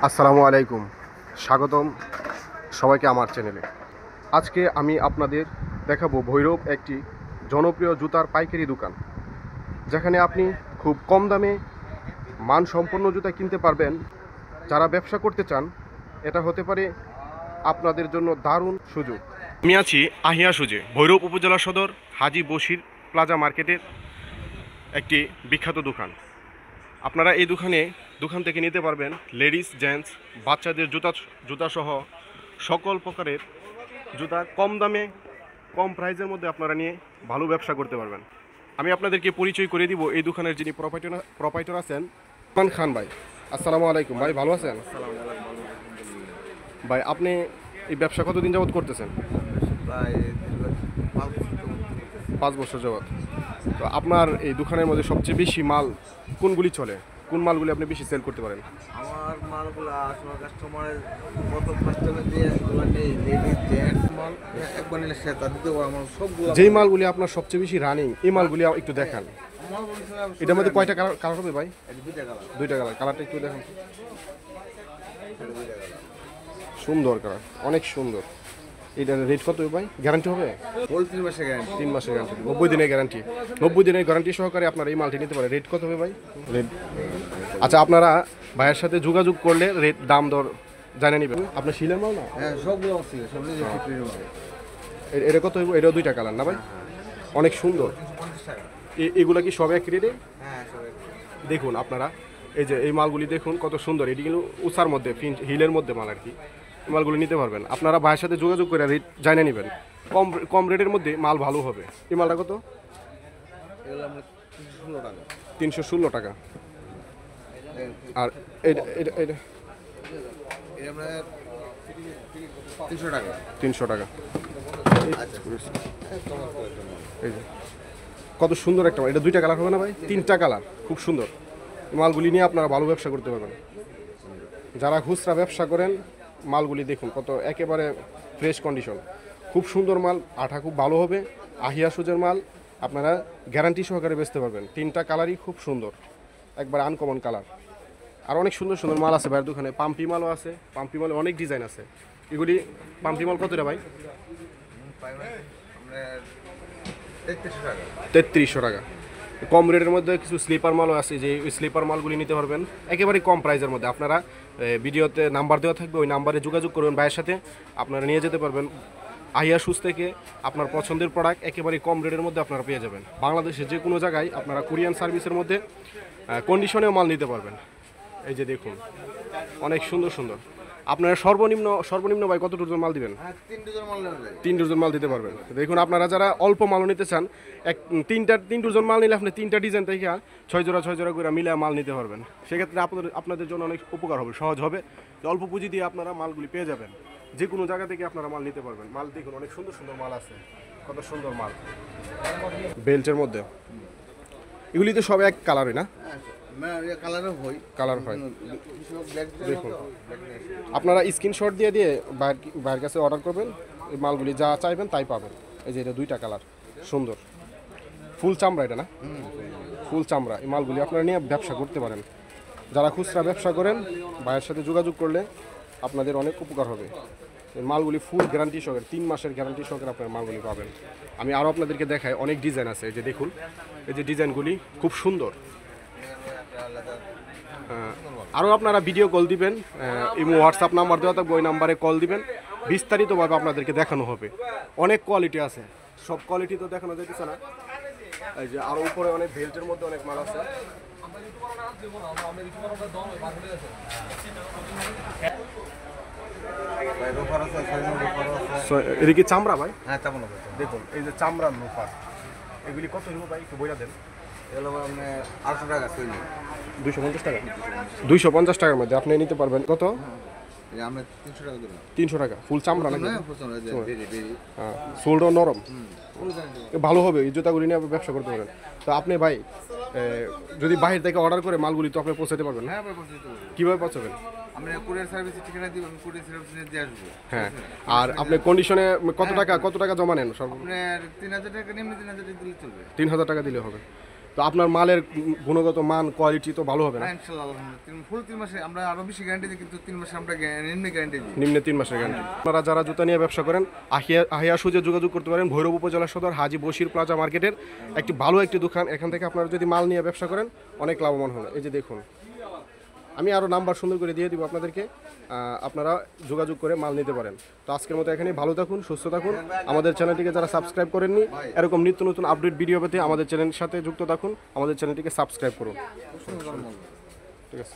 আসসালামু আলাইকুম, স্বাগতম সবাইকে আমার চ্যানেলে। আজকে আমি আপনাদের দেখাবো ভৈরব একটি জনপ্রিয় জুতার পাইকারি দোকান, যেখানে আপনি খুব কম দামে মানসম্পন্ন জুতা কিনতে পারবেন। যারা ব্যবসা করতে চান, এটা হতে পারে আপনাদের জন্য দারুণ সুযোগ। আমি আছি আহিয়া সুজে, ভৈরব উপজেলা সদর হাজি বশির প্লাজা মার্কেটের একটি বিখ্যাত দোকান। আপনারা এই দোকান থেকে নিতে পারবেন লেডিস, জেন্টস, বাচ্চাদের জুতা সহ সকল প্রকারের জুতা কম দামে, কম প্রাইসের মধ্যে আপনারা নিয়ে ভালো ব্যবসা করতে পারবেন। আমি আপনাদেরকে পরিচয় করে দিব এই দোকানের যিনি প্রোপাইটর আছেন, ইরফান খান ভাই। আসসালামু আলাইকুম ভাই, ভালো আছেন? ভাই, আপনি এই ব্যবসা কতদিন যাবত করতেছেন? প্রায় 5 বছর যাবত। তো আপনার এই দোকানের মধ্যে সবচেয়ে বেশি মাল কোনগুলি চলে? কোন মালগুলি আপনি বেশি সেল করতে পারেন? আমার মালগুলো আসলে কাস্টমারের প্রথম কাস্টমার দিয়ে এগুলো নেই, লেডিস জেন্টস মাল একবার নিলে সেটা দিতে পারবো। আমার সবগুলো যেই মালগুলি আপনার সবচেয়ে বেশি রানিং, এই মালগুলি একটু দেখান। এটার মধ্যে কয়টা কালার হবে ভাই? দুইটা কালার। কালারটা একটু দেখান। সুন্দর কালার, অনেক সুন্দর। এটার রেট কত ভাই? গ্যারান্টি হবে? 3 মাসের গ্যারান্টি। 3 মাসের গ্যারান্টি, 90 দিনের গ্যারান্টি। 90 দিনের গ্যারান্টি সহকারে আপনার এই মালটি নিতে পারে। রেট কত হবে ভাই? রেট, আচ্ছা, আপনারা ভাইয়ের সাথে যোগাযোগ করলে রেট দাম দর জানিয়ে নেবেন। আপনার শিলের মাল না? হ্যাঁ, সবগুলো আছে, সব নিজে ফিক্রি মাল। এটা কত হইব? এটাও দুইটা কালার না ভাই? অনেক সুন্দর। 50 টাকা। এগুলা কি সব এক রেটে? হ্যাঁ, সব দেখুন আপনারা, এই যে এই মালগুলি দেখুন কত সুন্দর। এটি কিন্তু উষার মধ্যে, হিলের মধ্যে মাল আর কি। এই মালগুলি নিতে পারবেন। আপনারা ভাইয়ের সাথে যোগাযোগ করে রেট জানিয়ে নেবেন। কম রেটের মধ্যে মাল ভালো হবে। এই মালটা কত? এগুলো আমরা 316 টাকা। 316 টাকা। আর এটা এটা এটা এই আমরা 300 টাকা। 300 টাকা। আচ্ছা, এই যে কত সুন্দর একটা মাল। এটা দুইটা কালার হবে না ভাই? 3টা কালার, খুব সুন্দর। এই মালগুলি নিয়ে আপনারা ভালো ব্যবসা করতে পারবেন। যারা খুচরা ব্যবসা করেন, মালগুলি দেখুন কত একেবারে ফ্রেশ কন্ডিশন, খুব সুন্দর মাল। আঠা খুব ভালো হবে। আহিয়া সুজের মাল, আপনারা গ্যারান্টি সহকারে বেচতে পারবেন। 3টা কালারই খুব সুন্দর, একবার আনকমন কালার। আর অনেক সুন্দর সুন্দর মাল আছে ভাইয়ের দোকানে। পাম্পি মালও আছে। পাম্পি মালে অনেক ডিজাইন আছে। এগুলি পাম্পি মাল কতটা ভাই? আমরা 3300 টাকা। 3300 টাকা। কম রেটের মধ্যে কিছু স্লিপার মালও আছে, যে ওই স্লিপার মালগুলি নিতে পারবেন একেবারে কম প্রাইসের মধ্যে। আপনারা ভিডিওতে নাম্বার দেওয়া থাকবে, ওই নাম্বারে যোগাযোগ করবেন ভাইয়ের সাথে, আপনারা নিয়ে যেতে পারবেন। আহিয়া শুজ থেকে আপনার পছন্দের প্রোডাক্ট একেবারে কম রেটের মধ্যে আপনারা পেয়ে যাবেন। বাংলাদেশের যে কোনো জায়গায় আপনারা কোরিয়ান সার্ভিসের মধ্যে কন্ডিশনেও মাল নিতে পারবেন। এই যে দেখুন অনেক সুন্দর সুন্দর। আপনারা সর্বনিম্ন ভাই কত ডজন মাল দিবেন? হ্যাঁ, 3 ডজন মাল নেওয়া যায়। 3 ডজন মাল দিতে পারবেন। দেখুন আপনারা যারা অল্প মালও নিতে চান, 3 ডজন মাল নিলে আপনি 3টা ডিজাইন থেকে 6 জোড়া করে মিলে মাল নিতে পারবেন। সেক্ষেত্রে আপনাদের জন্য অনেক উপকার হবে, সহজ হবে। অল্প পুঁজি দিয়ে আপনারা মালগুলি পেয়ে যাবেন। যে কোনো জায়গা থেকে আপনারা মাল নিতে পারবেন। মাল দেখুন অনেক সুন্দর সুন্দর মাল আছে, কত সুন্দর মাল। বেল্টের মধ্যে এগুলি তো সব এক কালারই না? কালারও হয়। কালার হয়। দেখুন, দেখুন আপনারা স্ক্রিনশট দিয়ে ভাইয়ের কাছে অর্ডার করবেন। এই মালগুলি যা চাইবেন তাই পাবেন। এই যে এটা 2টা কালার সুন্দর, ফুল চামড়া। এটা না? ফুল চামড়া। এই মালগুলি আপনারা নিয়ে ব্যবসা করতে পারেন। যারা খুচরা ব্যবসা করেন, ভাইয়ের সাথে যোগাযোগ করলে আপনাদের অনেক উপকার হবে। এই মালগুলি ফুল গ্যারান্টি সহকারে, 3 মাসের গ্যারান্টি সহকারে আপনার মালগুলি পাবেন। আমি আরও আপনাদেরকে দেখাই, অনেক ডিজাইন আছে। এই যে দেখুন, এই যে ডিজাইনগুলি খুব সুন্দর। আরও আপনারা ভিডিও কল দিবেন, এই হোয়াটসঅ্যাপ নাম্বার দেওয়া থাকবে, ওই নাম্বারে কল দিবেন। বিস্তারিতভাবে আপনাদেরকে দেখানো হবে। অনেক কোয়ালিটি আছে, সব কোয়ালিটি তো দেখানো যাইতেছে না। এই যে আরও উপরে অনেক বেল্টের মধ্যে অনেক মাল আছে। এটা কি চামড়া ভাই? হ্যাঁ, তেমন হবে। দেখুন এই যে চামড়ার লোফার, এগুলি কত হইব ভাই একটু বইলা দেন। এগুলো আপনি 800 টাকা চলে। 250 টাকা। 250 টাকার মধ্যে আপনি নিতে পারবেন। কত? আমরা 300 টাকা দিলাম। 300 টাকা। ফুল চামড়া নাকি? হ্যাঁ, পছন্দ হয়, বেরি বেরি। হ্যাঁ, সোলটাও নরম, ভালো হবে। এই জুতাগুলি নিয়ে আপনি ব্যবসা করতে পারেন। তো আপনি ভাই যদি বাইরে থেকে অর্ডার করে মালগুলি তো আপনি পৌঁছাতে পারবেন। হ্যাঁ, আমরা পৌঁছে দিতে পারবো। কীভাবে পৌঁছাবেন? আমরা কুরিয়ার সার্ভিসে ঠিকানা দিব, আমি কুরিয়ার সার্ভিসে দিয়ে আসবো। হ্যাঁ, আর আপনি কন্ডিশনে কত টাকা জমা নেন? আপনার 3000 টাকা নিম্ন 3000 টাকা দিলে চলবে। 3000 টাকা দিলে হবে। তো আপনার মালের গুণগত মান কোয়ালিটি তো ভালো হবে না? হ্যাঁ ইনশাল্লাহ আলহামদুলিল্লাহ ফুল 3 মাসে আমরা আরো বেশি গ্যারান্টি দিই, কিন্তু 3 মাসে আমরা নিম্ন গ্যারান্টি দিই। নিম্নে 3 মাসের গ্যারান্টি। আপনারা যারা জুতা নিয়ে ব্যবসা করেন আহিয়া সুজে যোগাযোগ করতে পারেন। ভৈরব উপজেলা সদর হাজী বশির প্লাজা মার্কেটের একটি ভালো একটি দোকান। এখান থেকে আপনারা যদি মাল নিয়ে ব্যবসা করেন অনেক লাভবান হন। এই যে দেখুন, আমি আরও নাম্বার সুন্দর করে দিয়ে দিব আপনাদেরকে, আপনারা যোগাযোগ করে মাল নিতে পারেন। তো আজকের মতো এখানে ভালো থাকুন, সুস্থ থাকুন। আমাদের চ্যানেলটিকে যারা সাবস্ক্রাইব করেননি, এরকম নিত্য নতুন আপডেট ভিডিও পেতে আমাদের চ্যানেলের সাথে যুক্ত থাকুন, আমাদের চ্যানেলটিকে সাবস্ক্রাইব করুন। ঠিক আছে।